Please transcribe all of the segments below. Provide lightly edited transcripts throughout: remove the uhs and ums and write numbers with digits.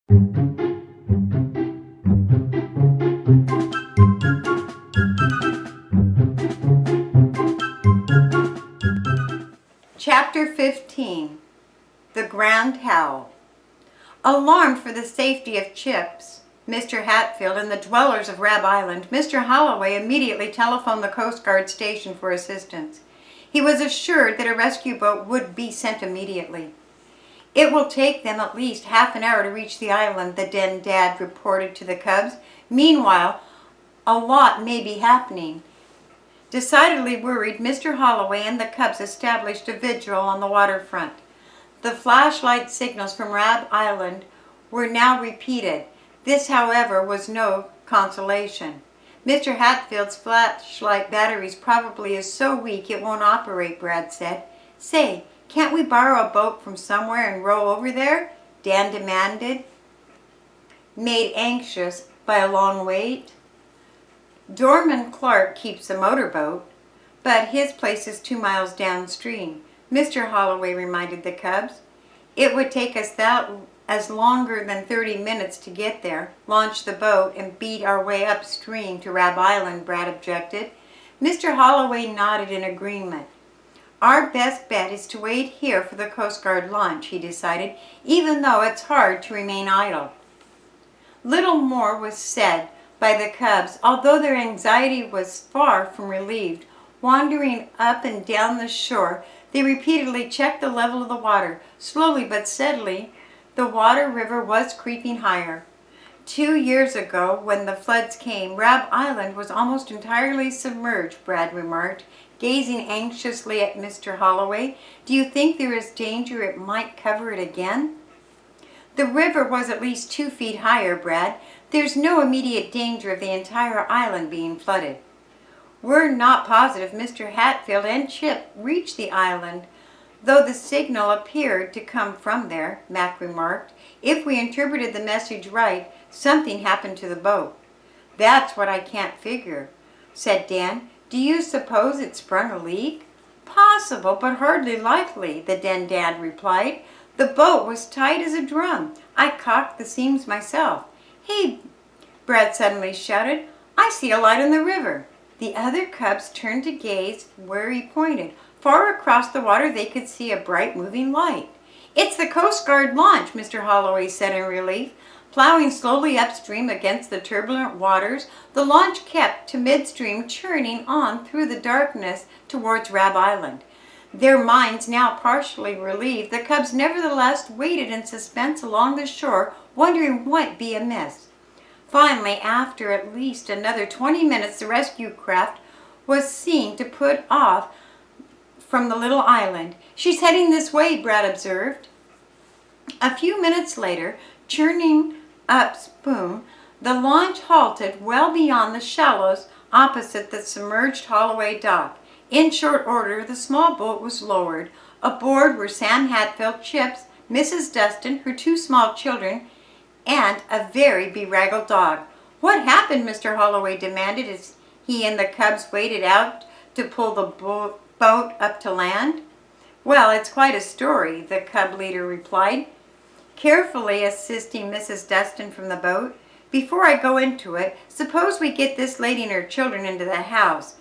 Chapter 15. The Grand Howl. Alarmed for the safety of Chips, Mr. Hatfield, and the dwellers of Rab Island, Mr. Holloway immediately telephoned the Coast Guard station for assistance. He was assured that a rescue boat would be sent immediately. "It will take them at least half an hour to reach the island," the Den Dad reported to the Cubs. "Meanwhile, a lot may be happening." Decidedly worried, Mr. Holloway and the Cubs established a vigil on the waterfront. The flashlight signals from Rab Island were now repeated. This, however, was no consolation. "Mr. Hatfield's flashlight batteries probably is so weak it won't operate," Brad said. "Say, can't we borrow a boat from somewhere and row over there?" Dan demanded, made anxious by a long wait. "Dorman Clark keeps a motorboat, but his place is 2 miles downstream," Mr. Holloway reminded the Cubs. "It would take us as longer than 30 minutes to get there, launch the boat, and beat our way upstream to Rab Island," Brad objected. Mr. Holloway nodded in agreement. "Our best bet is to wait here for the Coast Guard launch," he decided, "even though it's hard to remain idle." Little more was said by the Cubs, although their anxiety was far from relieved. Wandering up and down the shore, they repeatedly checked the level of the water. Slowly but steadily, the water river was creeping higher. 2 years ago, when the floods came, Rab Island was almost entirely submerged, Brad remarked, gazing anxiously at Mr. Holloway. "Do you think there is danger it might cover it again?" "The river was at least 2 feet higher, Brad. There's no immediate danger of the entire island being flooded." "We're not positive Mr. Hatfield and Chip reached the island, though the signal appeared to come from there," Mac remarked. "If we interpreted the message right, something happened to the boat." "That's what I can't figure," said Dan. "Do you suppose it sprung a leak?" "Possible, but hardly likely," the Den Dad replied. "The boat was tight as a drum. I caulked the seams myself." "Hey!" Brad suddenly shouted. "I see a light in the river." The other Cubs turned to gaze where he pointed. Far across the water they could see a bright moving light. "It's the Coast Guard launch," Mr. Holloway said in relief. Plowing slowly upstream against the turbulent waters, the launch kept to midstream, churning on through the darkness towards Rab Island. Their minds now partially relieved, the Cubs nevertheless waited in suspense along the shore, wondering what might be amiss. Finally, after at least another 20 minutes, the rescue craft was seen to put off from the little island. "She's heading this way," Brad observed. A few minutes later, churning up spume, the launch halted well beyond the shallows opposite the submerged Holloway dock. In short order, the small boat was lowered. Aboard were Sam Hatfield, Chips, Mrs. Dustin, her 2 small children, and a very bedraggled dog. "What happened?" Mr. Holloway demanded as he and the Cubs waded out to pull the boat up to land. "Well, it's quite a story," the Cub leader replied, carefully assisting Mrs. Dustin from the boat. "Before I go into it, suppose we get this lady and her children into the house.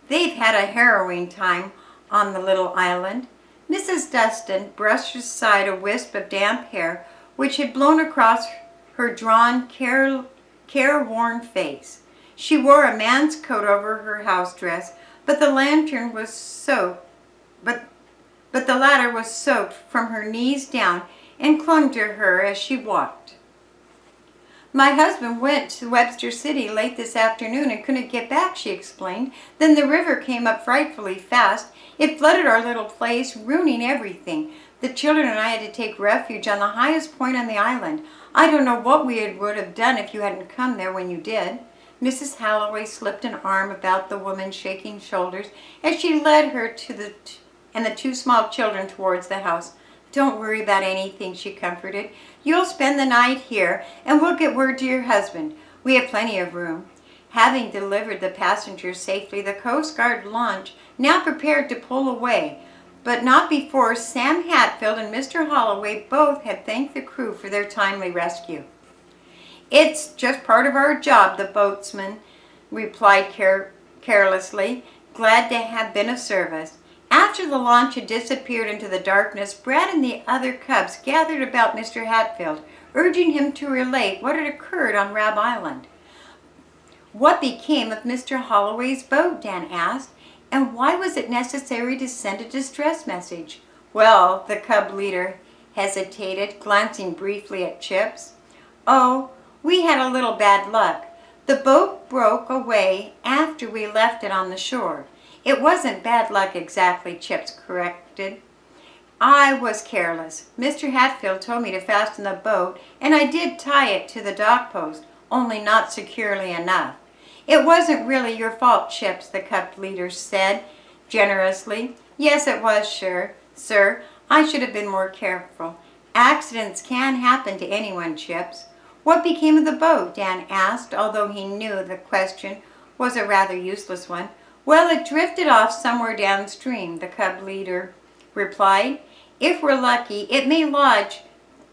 They've had a harrowing time on the little island." Mrs. Dustin brushed aside a wisp of damp hair which had blown across her drawn, careworn face. She wore a man's coat over her house dress, but the latter was soaked from her knees down and clung to her as she walked. "My husband went to Webster City late this afternoon and couldn't get back," she explained. "Then the river came up frightfully fast. It flooded our little place, ruining everything. The children and I had to take refuge on the highest point on the island. I don't know what we would have done if you hadn't come there when you did." Mrs. Holloway slipped an arm about the woman's shaking shoulders as she led her and the 2 small children towards the house. "Don't worry about anything," she comforted. "You'll spend the night here, and we'll get word to your husband. We have plenty of room." Having delivered the passengers safely, the Coast Guard launch now prepared to pull away. but not before Sam Hatfield and Mr. Holloway both had thanked the crew for their timely rescue. "It's just part of our job," the boatsman replied carelessly, glad to have been of service. After the launch had disappeared into the darkness, Brad and the other cubs gathered about Mr. Hatfield, urging him to relate what had occurred on Rab Island. "What became of Mr. Holloway's boat?" Dan asked. "And why was it necessary to send a distress message?" "Well," the cub leader hesitated, glancing briefly at Chips. "Oh, we had a little bad luck. The boat broke away after we left it on the shore." "It wasn't bad luck exactly," Chips corrected. "I was careless. Mr. Hatfield told me to fasten the boat, and I did tie it to the dock post, only not securely enough." "It wasn't really your fault, Chips," the cub leader said generously. "Yes, it was, sir. I should have been more careful. Accidents can happen to anyone, Chips." "What became of the boat?" Dan asked, although he knew the question was a rather useless one. "Well, it drifted off somewhere downstream," the cub leader replied. "If we're lucky, it may lodge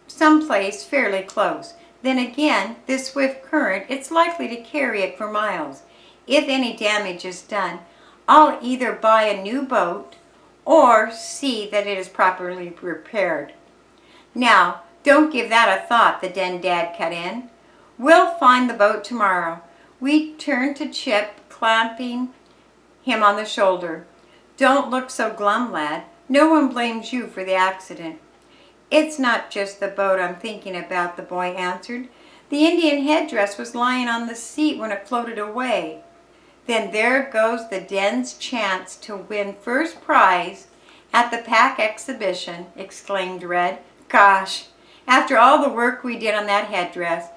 someplace fairly close. Then again, this swift current, it's likely to carry it for miles. If any damage is done, I'll either buy a new boat or see that it is properly repaired." "Now, don't give that a thought," the den dad cut in. "We'll find the boat tomorrow." We turned to Chip, clapping him on the shoulder. "Don't look so glum, lad. No one blames you for the accident." "It's not just the boat I'm thinking about," the boy answered. "The Indian headdress was lying on the seat when it floated away." "Then there goes the den's chance to win first prize at the pack exhibition," exclaimed Red. "Gosh, after all the work we did on that headdress."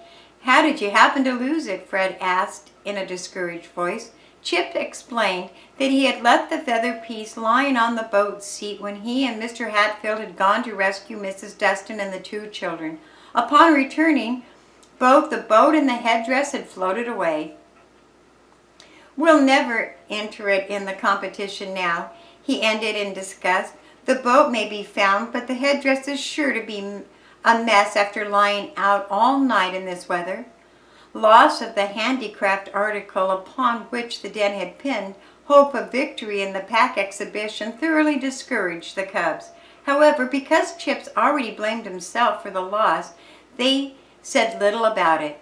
"How did you happen to lose it?" Fred asked in a discouraged voice. Chip explained that he had left the feather piece lying on the boat seat when he and Mr. Hatfield had gone to rescue Mrs. Dustin and the two children. Upon returning, both the boat and the headdress had floated away. "We'll never enter it in the competition now," he ended in disgust. "The boat may be found, but the headdress is sure to be a mess after lying out all night in this weather." Loss of the handicraft article upon which the den had pinned hope of victory in the pack exhibition thoroughly discouraged the cubs. However, because Chips already blamed himself for the loss, they said little about it.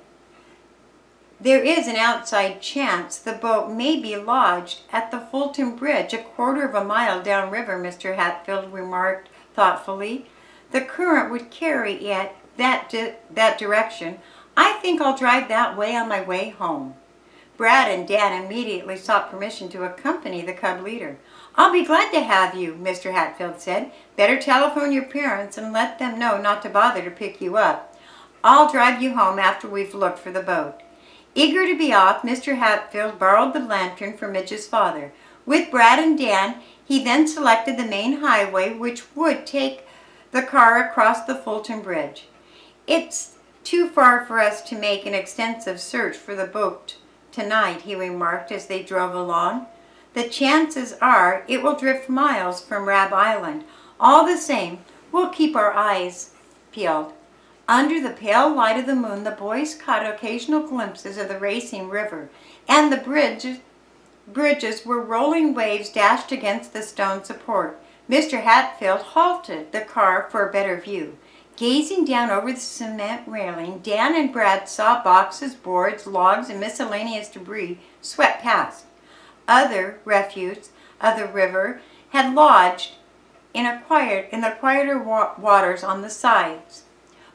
"There is an outside chance the boat may be lodged at the Fulton Bridge, a quarter of a mile downriver," Mr. Hatfield remarked thoughtfully. "The current would carry it that direction. I think I'll drive that way on my way home." Brad and Dan immediately sought permission to accompany the cub leader. "I'll be glad to have you," Mr. Hatfield said. "Better telephone your parents and let them know not to bother to pick you up. I'll drive you home after we've looked for the boat." Eager to be off, Mr. Hatfield borrowed the lantern from Midge's father. With Brad and Dan, he then selected the main highway which would take the car across the Fulton Bridge. "It's too far for us to make an extensive search for the boat tonight," he remarked as they drove along. "The chances are it will drift miles from Rab Island. All the same, we'll keep our eyes peeled." Under the pale light of the moon, the boys caught occasional glimpses of the racing river, and the bridges where rolling waves dashed against the stone support. Mr. Hatfield halted the car for a better view. Gazing down over the cement railing, Dan and Brad saw boxes, boards, logs, and miscellaneous debris swept past. Other refuse of the river had lodged in the quieter waters on the sides.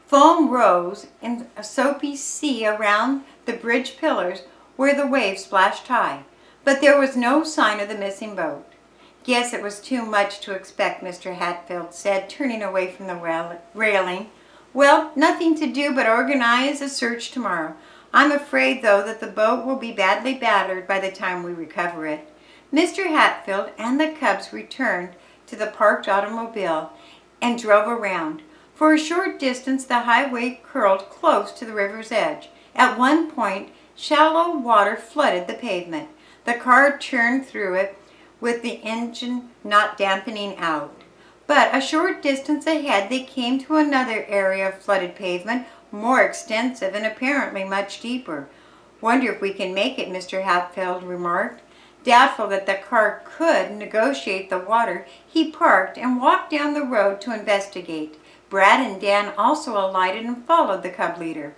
Foam rose in a soapy sea around the bridge pillars where the waves splashed high, but there was no sign of the missing boat. "Guess it was too much to expect," Mr. Hatfield said, turning away from the railing. "Well, nothing to do but organize a search tomorrow. I'm afraid, though, that the boat will be badly battered by the time we recover it." Mr. Hatfield and the cubs returned to the parked automobile and drove around. For a short distance, the highway curled close to the river's edge. At one point, shallow water flooded the pavement. The car turned through it with the engine not dampening out. But a short distance ahead they came to another area of flooded pavement, more extensive and apparently much deeper. "Wonder if we can make it," Mr. Hatfield remarked. Doubtful that the car could negotiate the water, he parked and walked down the road to investigate. Brad and Dan also alighted and followed the cub leader.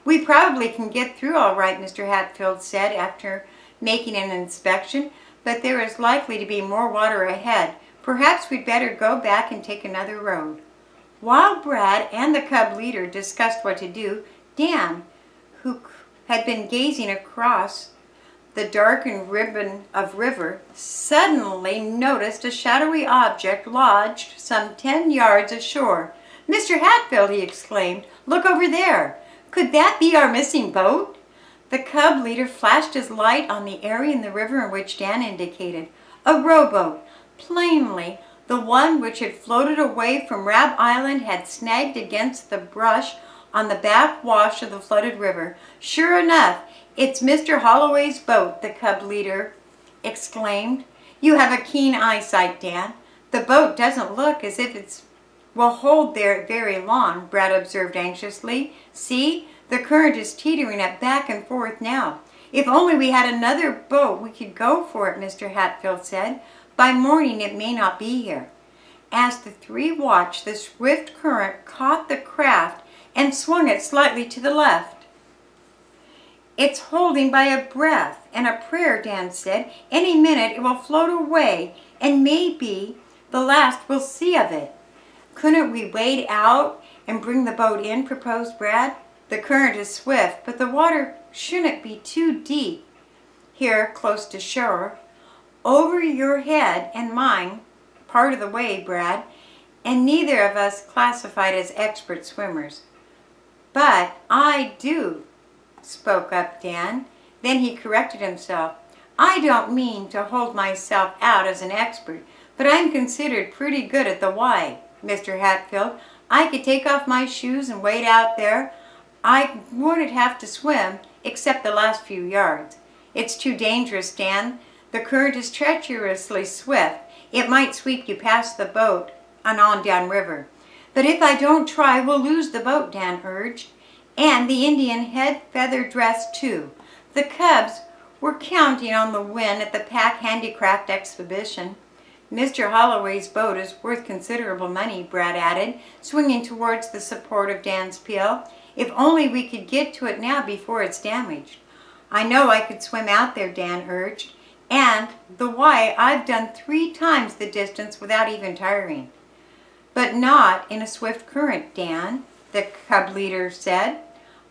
"We probably can get through all right," Mr. Hatfield said after making an inspection, "but there is likely to be more water ahead. Perhaps we'd better go back and take another road." While Brad and the cub leader discussed what to do, Dan, who had been gazing across the darkened ribbon of river, suddenly noticed a shadowy object lodged some 10 yards ashore. "Mr. Hatfield," he exclaimed, "look over there. Could that be our missing boat?" The cub leader flashed his light on the area in the river in which Dan indicated. A rowboat, plainly the one which had floated away from Rab Island, had snagged against the brush on the back wash of the flooded river. "Sure enough, it's Mr. Holloway's boat," the cub leader exclaimed. "You have a keen eyesight, Dan. The boat doesn't look as if it will hold there very long," Brad observed anxiously. "See, the current is teetering it back and forth now." "If only we had another boat we could go for it," Mr. Hatfield said. "By morning it may not be here." As the three watched, the swift current caught the craft and swung it slightly to the left. "It's holding by a breath and a prayer," Dan said. "Any minute it will float away, and maybe the last we'll see of it." "Couldn't we wade out and bring the boat in?" proposed Brad. "The current is swift, but the water shouldn't be too deep here close to shore." "Over your head and mine part of the way, Brad, and neither of us classified as expert swimmers." "But I do," spoke up Dan. Then he corrected himself. "I don't mean to hold myself out as an expert, but I'm considered pretty good at the Y, Mr. Hatfield. I could take off my shoes and wade out there. I wouldn't have to swim except the last few yards." "It's too dangerous, Dan. The current is treacherously swift. It might sweep you past the boat and on downriver." "But if I don't try, we'll lose the boat," Dan urged. "And the Indian head feather dress, too." The cubs were counting on the win at the Pack Handicraft exhibition. "Mr. Holloway's boat is worth considerable money," Brad added, swinging towards the support of Dan's pail. "If only we could get to it now before it's damaged." "I know I could swim out there," Dan urged. "And the Y I've done 3 times the distance without even tiring." "But not in a swift current, Dan," the cub leader said.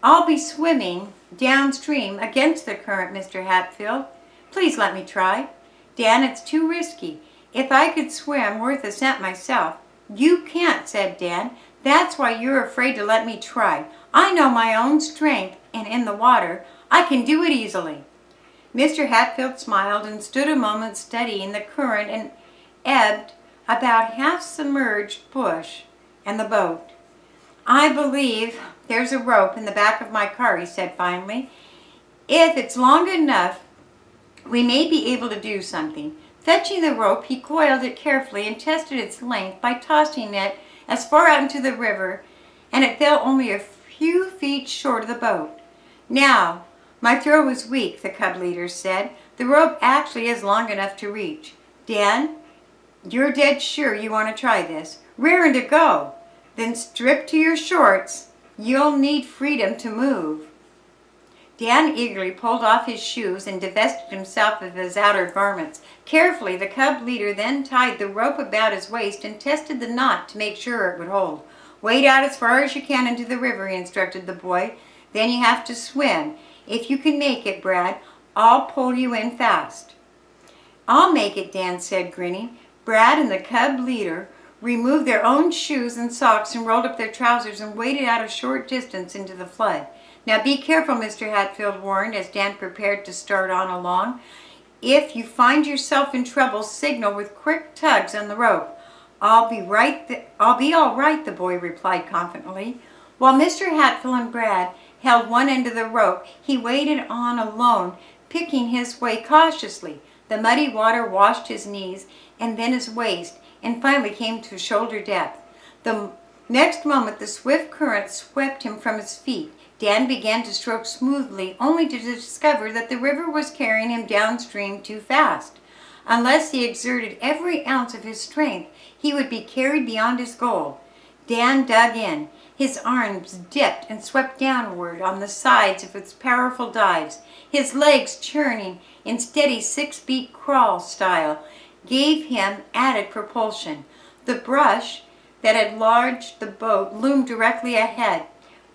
"I'll be swimming downstream against the current, Mr. Hatfield. Please let me try." "Dan, it's too risky. If I could swim worth a cent myself." "You can't," said Dan. "That's why you're afraid to let me try. I know my own strength, and in the water, I can do it easily." Mr. Hatfield smiled and stood a moment studying the current and ebbed, about half-submerged bush and the boat. "I believe there's a rope in the back of my car," he said finally. "If it's long enough, we may be able to do something." Fetching the rope, he coiled it carefully and tested its length by tossing it as far out into the river, and it fell only a few feet short of the boat. "Now, my throw is weak," the cub leader said. "The rope actually is long enough to reach. Dan, you're dead sure you want to try this?" "Raring to go." "Then strip to your shorts. You'll need freedom to move." Dan eagerly pulled off his shoes and divested himself of his outer garments. Carefully, the cub leader then tied the rope about his waist and tested the knot to make sure it would hold. "Wade out as far as you can into the river," he instructed the boy. "Then you have to swim. If you can make it, Brad, I'll pull you in fast." "I'll make it," Dan said, grinning. Brad and the cub leader removed their own shoes and socks and rolled up their trousers and waded out a short distance into the flood. "Now be careful," Mr. Hatfield warned as Dan prepared to start on along. "If you find yourself in trouble, signal with quick tugs on the rope." I'll be all right," the boy replied confidently. While Mr. Hatfield and Brad held one end of the rope, he waded on alone, picking his way cautiously. The muddy water washed his knees and then his waist. and finally came to shoulder depth. The next moment the swift current swept him from his feet. Dan began to stroke smoothly, only to discover that the river was carrying him downstream too fast. Unless he exerted every ounce of his strength, he would be carried beyond his goal. Dan dug in. His arms dipped and swept downward on the sides of its powerful dives. His legs, churning in steady 6-beat crawl style, gave him added propulsion. The brush that had lodged the boat loomed directly ahead,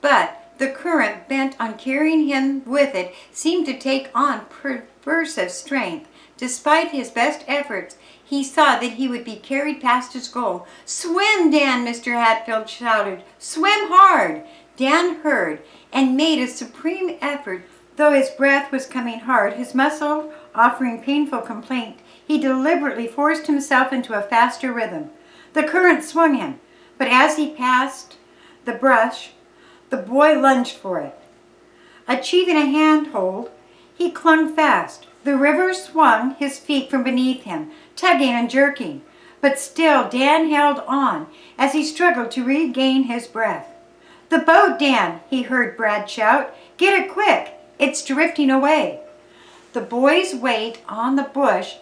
but the current, bent on carrying him with it, seemed to take on perversive strength. Despite his best efforts, he saw that he would be carried past his goal. "Swim, Dan!" Mr. Hatfield shouted. "Swim hard!" Dan heard and made a supreme effort. Though his breath was coming hard, his muscle offering painful complaint, he deliberately forced himself into a faster rhythm. The current swung him, but as he passed the brush, the boy lunged for it. Achieving a handhold, he clung fast. The river swung his feet from beneath him, tugging and jerking, but still Dan held on as he struggled to regain his breath. "The boat, Dan!" he heard Brad shout. "Get it quick! It's drifting away." The boy's weight on the bush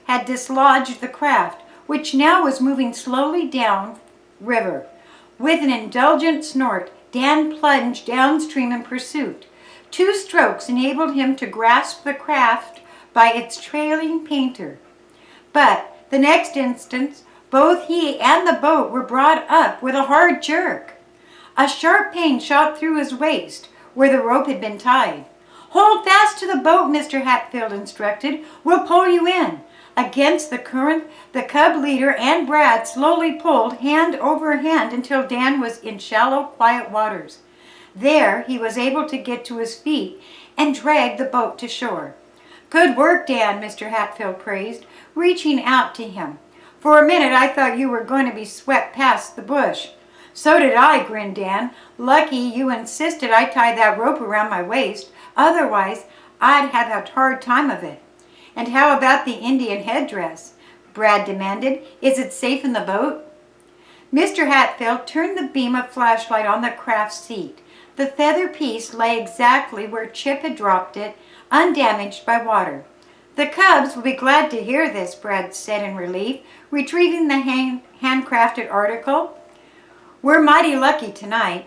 had dislodged the craft, which now was moving slowly down river. With an indulgent snort, Dan plunged downstream in pursuit. 2 strokes enabled him to grasp the craft by its trailing painter. But the next instant, both he and the boat were brought up with a hard jerk. A sharp pain shot through his waist where the rope had been tied. "Hold fast to the boat," Mr. Hatfield instructed. "We'll pull you in." Against the current, the cub leader and Brad slowly pulled hand over hand until Dan was in shallow, quiet waters. There he was able to get to his feet and drag the boat to shore. "Good work, Dan," Mr. Hatfield praised, reaching out to him. "For a minute I thought you were going to be swept past the bush." "So did I," grinned Dan. "Lucky you insisted I tie that rope around my waist. Otherwise, I'd have a hard time of it." "And how about the Indian headdress?" Brad demanded. "Is it safe in the boat?" Mr. Hatfield turned the beam of flashlight on the craft's seat. The feather piece lay exactly where Chip had dropped it, undamaged by water. "The cubs will be glad to hear this," Brad said in relief, retrieving the handcrafted article. "We're mighty lucky tonight."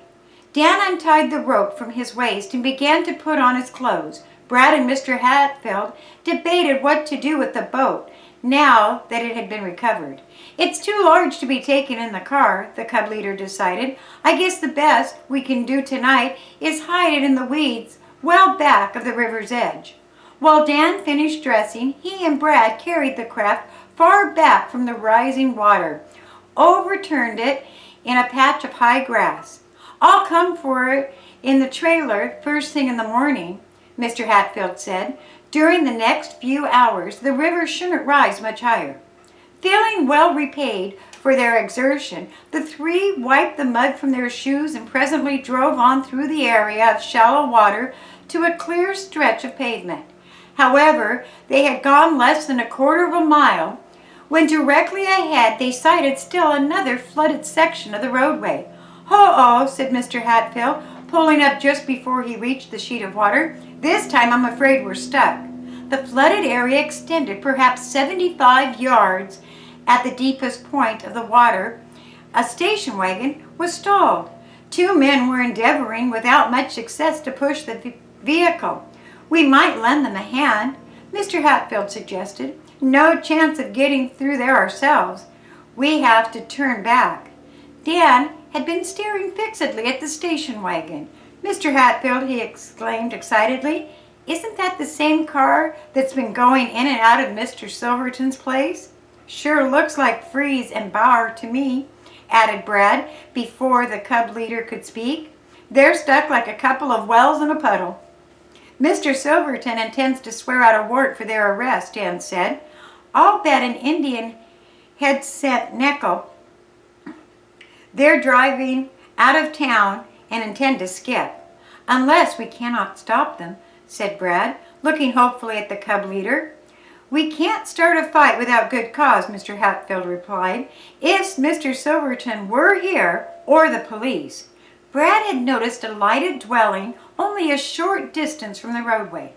Dan untied the rope from his waist and began to put on his clothes. Brad and Mr. Hatfield debated what to do with the boat now that it had been recovered. "It's too large to be taken in the car," the cub leader decided. "I guess the best we can do tonight is hide it in the weeds well back of the river's edge." While Dan finished dressing, he and Brad carried the craft far back from the rising water, overturned it in a patch of high grass. "I'll come for it in the trailer first thing in the morning," Mr. Hatfield said. During the next few hours, the river shouldn't rise much higher. Feeling well repaid for their exertion, the 3 wiped the mud from their shoes and presently drove on through the area of shallow water to a clear stretch of pavement. However, they had gone less than a quarter of a mile when directly ahead they sighted still another flooded section of the roadway. "Ho-oh," said Mr. Hatfield, pulling up just before he reached the sheet of water. "This time I'm afraid we're stuck." The flooded area extended perhaps 75 yards at the deepest point of the water. A station wagon was stalled. 2 men were endeavoring without much success to push the vehicle. "We might lend them a hand," Mr. Hatfield suggested. "No chance of getting through there ourselves. We have to turn back." Dan had been staring fixedly at the station wagon. "Mr. Hatfield," he exclaimed excitedly, "isn't that the same car that's been going in and out of Mr. Silverton's place?" "Sure looks like Freeze and Bauer to me," added Brad before the cub leader could speak. "They're stuck like a couple of wells in a puddle." "Mr. Silverton intends to swear out a warrant for their arrest," Dan said. "I'll bet an Indian head-cent nickel they're driving out of town and intend to skip." "Unless we cannot stop them," said Brad, looking hopefully at the cub leader. "We can't start a fight without good cause," Mr. Hatfield replied. "If Mr. Silverton were here, or the police." Brad had noticed a lighted dwelling only a short distance from the roadway.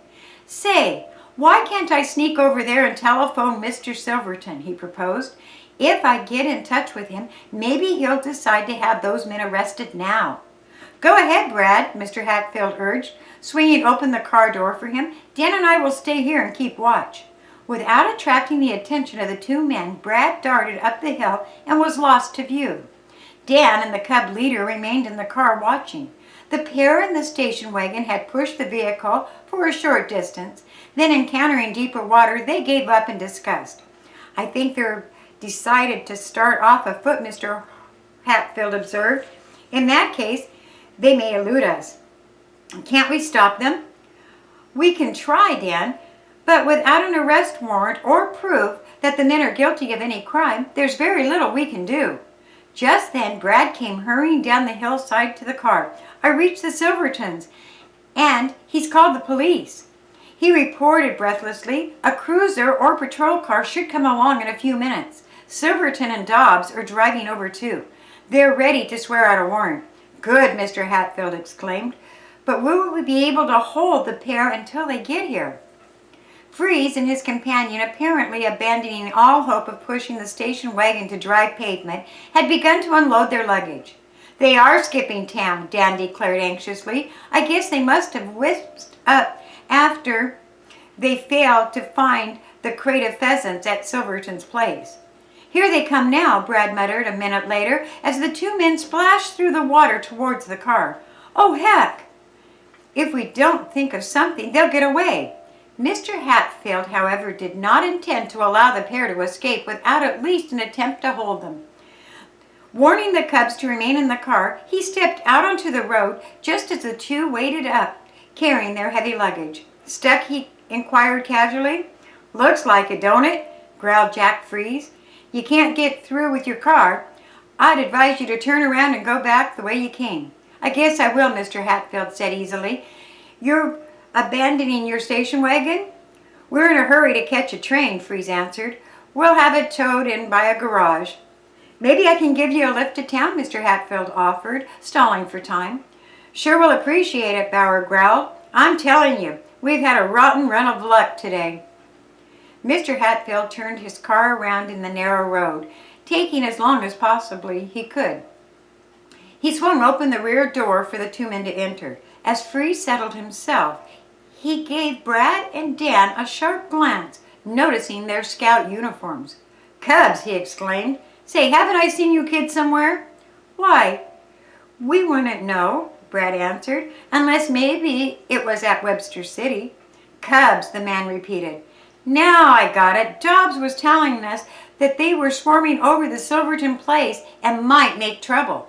"Say, why can't I sneak over there and telephone Mr. Silverton?" he proposed. "If I get in touch with him, maybe he'll decide to have those men arrested now." "Go ahead, Brad," Mr. Hatfield urged, swinging open the car door for him. "Dan and I will stay here and keep watch." Without attracting the attention of the two men, Brad darted up the hill and was lost to view. Dan and the cub leader remained in the car watching. The pair in the station wagon had pushed the vehicle for a short distance. Then, encountering deeper water, they gave up in disgust. "I think they're decided to start off afoot," Mr. Hatfield observed. "In that case, they may elude us. Can't we stop them?" "We can try, Dan, but without an arrest warrant or proof that the men are guilty of any crime, there's very little we can do." Just then, Brad came hurrying down the hillside to the car. "I reached the Silvertons, and he's called the police," he reported breathlessly. "A cruiser or patrol car should come along in a few minutes. Silverton and Dobbs are driving over too. They're ready to swear out a warrant." "Good," Mr. Hatfield exclaimed. "But will we be able to hold the pair until they get here?" Freeze and his companion, apparently abandoning all hope of pushing the station wagon to dry pavement, had begun to unload their luggage. "They are skipping town," Dan declared anxiously. "I guess they must have whisked up after they failed to find the crate of pheasants at Silverton's place." "Here they come now," Brad muttered a minute later as the two men splashed through the water towards the car. "Oh, heck! If we don't think of something, they'll get away." Mr. Hatfield, however, did not intend to allow the pair to escape without at least an attempt to hold them. Warning the cubs to remain in the car, he stepped out onto the road just as the two waded up, carrying their heavy luggage. "Stuck?" he inquired casually. "Looks like it, don't it?" growled Jack Freeze. "You can't get through with your car. I'd advise you to turn around and go back the way you came." "I guess I will," Mr. Hatfield said easily. "You're abandoning your station wagon?" "We're in a hurry to catch a train," Freeze answered. "We'll have it towed in by a garage." "Maybe I can give you a lift to town," Mr. Hatfield offered, stalling for time. "Sure will appreciate it," Bauer growled. "I'm telling you, we've had a rotten run of luck today." Mr. Hatfield turned his car around in the narrow road, taking as long as possibly he could. He swung open the rear door for the two men to enter. As Freeze settled himself, he gave Brad and Dan a sharp glance, noticing their scout uniforms. "Cubs!" he exclaimed. "Say, haven't I seen you kids somewhere?" "Why, we wouldn't know," Brad answered, "unless maybe it was at Webster City." "Cubs," the man repeated. "Now I got it. Dobbs was telling us that they were swarming over the Silverton place and might make trouble."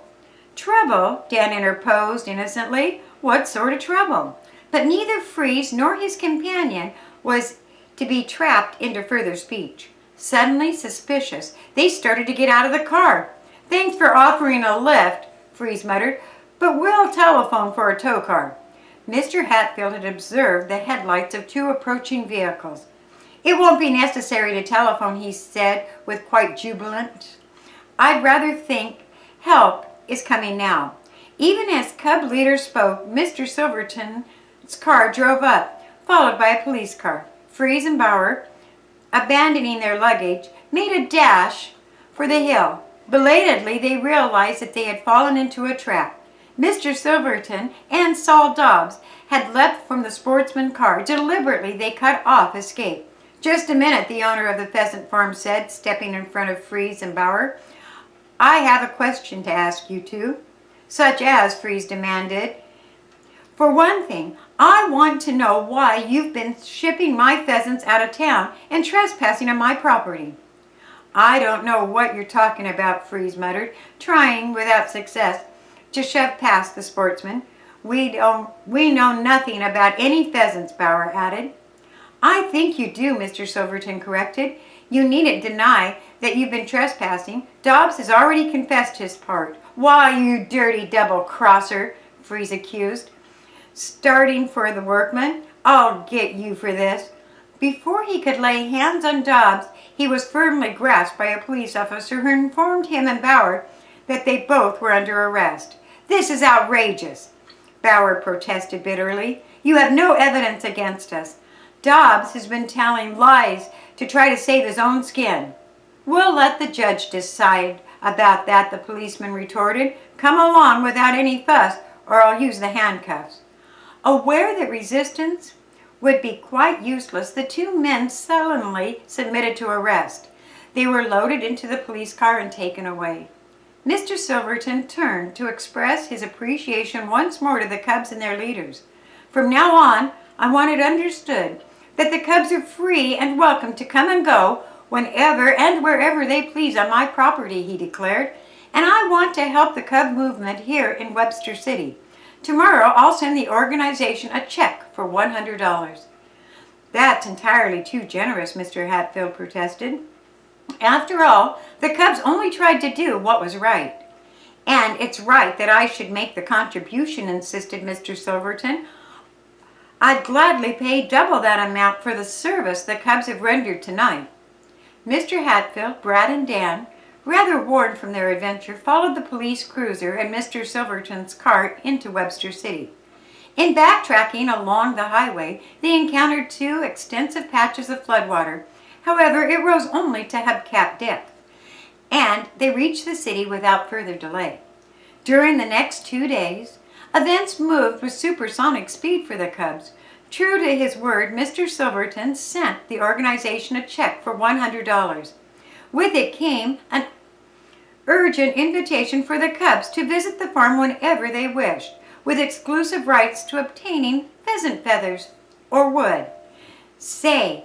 "Trouble?" Dan interposed innocently. "What sort of trouble?" But neither Freeze nor his companion was to be trapped into further speech. Suddenly suspicious, they started to get out of the car. "Thanks for offering a lift," Freeze muttered, "but we'll telephone for a tow car." Mr. Hatfield had observed the headlights of two approaching vehicles. "It won't be necessary to telephone," he said with quite jubilant. "I'd rather think help is coming now." Even as Cub leader spoke, Mr. Silverton's car drove up, followed by a police car. Freeze and Bauer, abandoning their luggage, made a dash for the hill. Belatedly, they realized that they had fallen into a trap. Mr. Silverton and Saul Dobbs had leapt from the sportsman car. Deliberately, they cut off escape. "Just a minute," the owner of the pheasant farm said, stepping in front of Freeze and Bauer. "I have a question to ask you two." "Such as?" Freeze demanded. "For one thing, I want to know why you've been shipping my pheasants out of town and trespassing on my property." "I don't know what you're talking about," Freeze muttered, trying without success to shove past the sportsman. We know nothing about any pheasants," Bauer added. "I think you do," Mr. Silverton corrected. "You needn't deny that you've been trespassing. Dobbs has already confessed his part." "Why, you dirty double-crosser," Freeze accused, starting for the workman. "I'll get you for this." Before he could lay hands on Dobbs, he was firmly grasped by a police officer who informed him and Bauer that they both were under arrest. "This is outrageous," Bauer protested bitterly. "You have no evidence against us. Dobbs has been telling lies to try to save his own skin." "We'll let the judge decide about that," the policeman retorted. "Come along without any fuss, or I'll use the handcuffs." Aware that resistance would be quite useless, the two men sullenly submitted to arrest. They were loaded into the police car and taken away. Mr. Silverton turned to express his appreciation once more to the Cubs and their leaders. "From now on, I want it understood that the Cubs are free and welcome to come and go whenever and wherever they please on my property," he declared, "and I want to help the Cub movement here in Webster City. Tomorrow I'll send the organization a check for $100. "That's entirely too generous," Mr. Hatfield protested. "After all, the Cubs only tried to do what was right." "And it's right that I should make the contribution," insisted Mr. Silverton. "I'd gladly pay double that amount for the service the Cubs have rendered tonight." Mr. Hatfield, Brad, and Dan, rather worn from their adventure, followed the police cruiser and Mr. Silverton's cart into Webster City. In backtracking along the highway, they encountered two extensive patches of floodwater. However, it rose only to hubcap depth, and they reached the city without further delay. During the next 2 days, events moved with supersonic speed for the Cubs. True to his word, Mr. Silverton sent the organization a check for $100. With it came an urgent invitation for the Cubs to visit the farm whenever they wished, with exclusive rights to obtaining pheasant feathers or wood. "Say,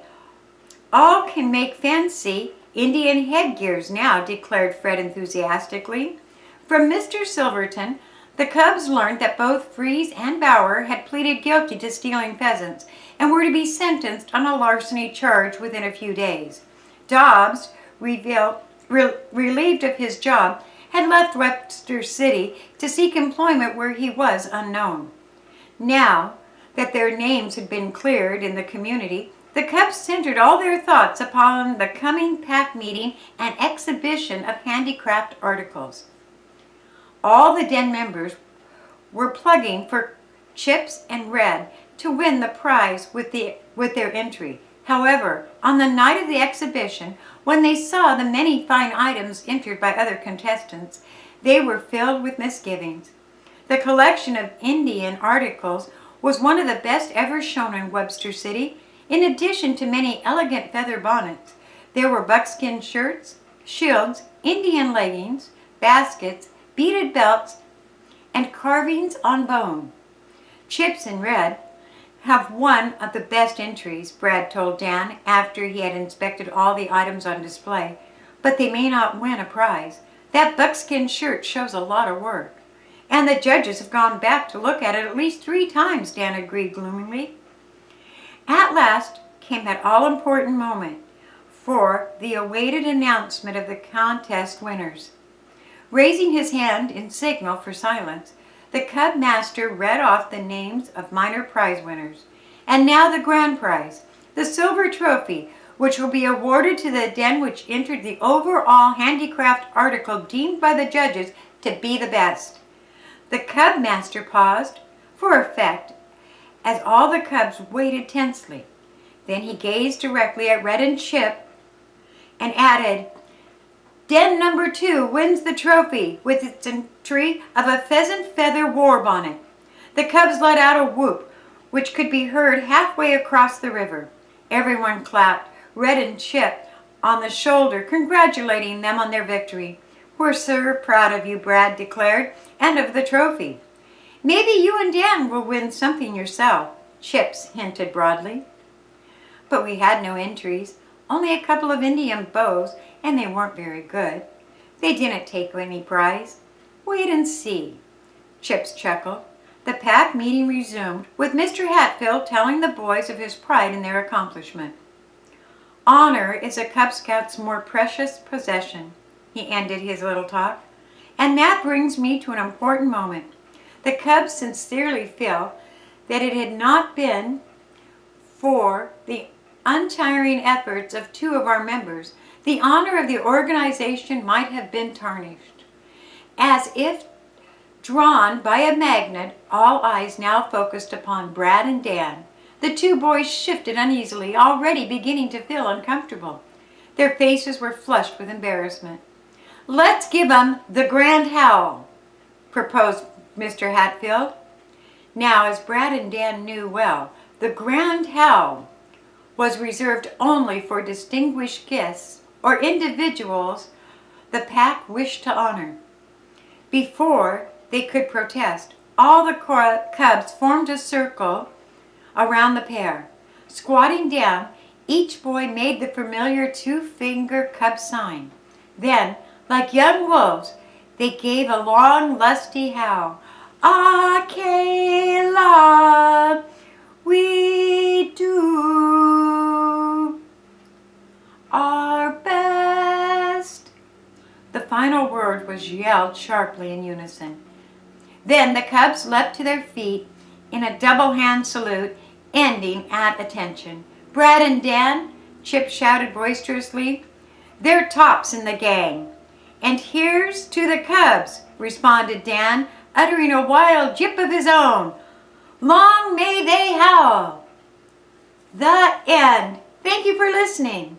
all can make fancy Indian headgears now," declared Fred enthusiastically. From Mr. Silverton, the Cubs learned that both Freeze and Bauer had pleaded guilty to stealing pheasants and were to be sentenced on a larceny charge within a few days. Dobbs, relieved of his job, had left Webster City to seek employment where he was unknown. Now that their names had been cleared in the community, the Cubs centered all their thoughts upon the coming pack meeting and exhibition of handicraft articles. All the den members were plugging for Chips and Red to win the prize with their entry. However, on the night of the exhibition, when they saw the many fine items entered by other contestants, they were filled with misgivings. The collection of Indian articles was one of the best ever shown in Webster City. In addition to many elegant feather bonnets, there were buckskin shirts, shields, Indian leggings, baskets, beaded belts, and carvings on bone. Chips and Red have one of the best entries, Brad told Dan after he had inspected all the items on display, "but they may not win a prize. That buckskin shirt shows a lot of work." "And the judges have gone back to look at it at least 3 times, Dan agreed gloomily. At last came that all-important moment for the awaited announcement of the contest winners. Raising his hand in signal for silence, the Cub Master read off the names of minor prize winners. "And now the grand prize, the silver trophy, which will be awarded to the den which entered the overall handicraft article deemed by the judges to be the best." The Cub Master paused for effect as all the Cubs waited tensely. Then he gazed directly at Red and Chip and added, "Den number 2 wins the trophy with its entry of a pheasant feather war bonnet." The Cubs let out a whoop, which could be heard halfway across the river. Everyone clapped Red and Chip on the shoulder, congratulating them on their victory. "We're so proud of you," Brad declared, "and of the trophy." "Maybe you and Dan will win something yourself," Chips hinted broadly. "But we had no entries, only a couple of Indian bows, and they weren't very good. They didn't take any prize. Wait and see." Chips chuckled. The pack meeting resumed, with Mr. Hatfield telling the boys of his pride in their accomplishment. "Honor is a Cub Scout's more precious possession," he ended his little talk. "And that brings me to an important moment. The Cubs sincerely feel that it had not been for the untiring efforts of 2 of our members, the honor of the organization might have been tarnished. As if drawn by a magnet, all eyes now focused upon Brad and Dan. The 2 boys shifted uneasily, already beginning to feel uncomfortable. Their faces were flushed with embarrassment. "Let's give 'em the grand howl," proposed Mr. Hatfield. Now, as Brad and Dan knew well, the grand howl was reserved only for distinguished guests or individuals the pack wished to honor. Before they could protest, all the cubs formed a circle around the pair. Squatting down, each boy made the familiar 2-finger cub sign. Then, like young wolves, they gave a long, lusty howl. "Ah, Kayla, we do our best." The final word was yelled sharply in unison. Then the cubs leapt to their feet in a double hand salute, ending at attention. "Brad and Dan," Chip shouted boisterously, "they're tops in the gang." "And here's to the cubs," responded Dan, uttering a wild yip of his own. "Long may they howl." The end. Thank you for listening.